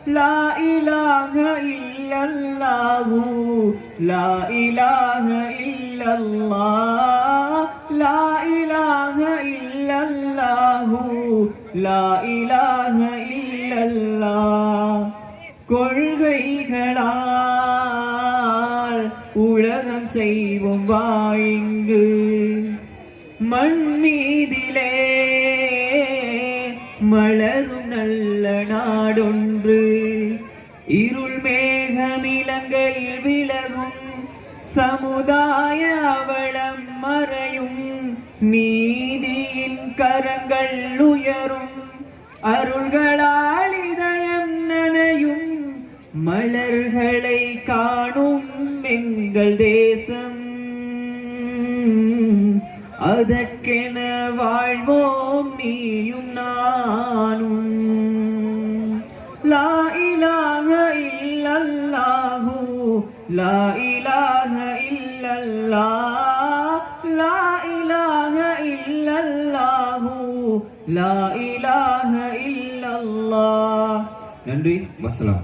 லா இலாஹ இல்லல்லாஹு லா இலாஹ இல்லல்லாஹ் லா இலாஹ இல்லல்லாஹு லா இலாஹ இல்லல்லாஹ். கொள்கைகளால் உலகம் செய்வோம் வாயிங்கு மண் மீதிலே மலரும் நல்ல நாடொன்று. இருள் மேகமிலங்கையில் விலகும் சமுதாய அவலம் மறையும் நீதியின் கரங்கள் உயரும் அருள்களால் இதயம் நனையும் மலர்களை காணும் எங்கள் தேசம். அதற்கென வாழ்வோம் நீயும் நானும். லா இலாஹ இல்லல்லாஹு லா இலாஹ இல்லல்லாஹ் லா இலாஹ இல்லல்லாஹு லா இலாஹ இல்லல்லாஹ். நன்றி, வஸ்ஸலாம்.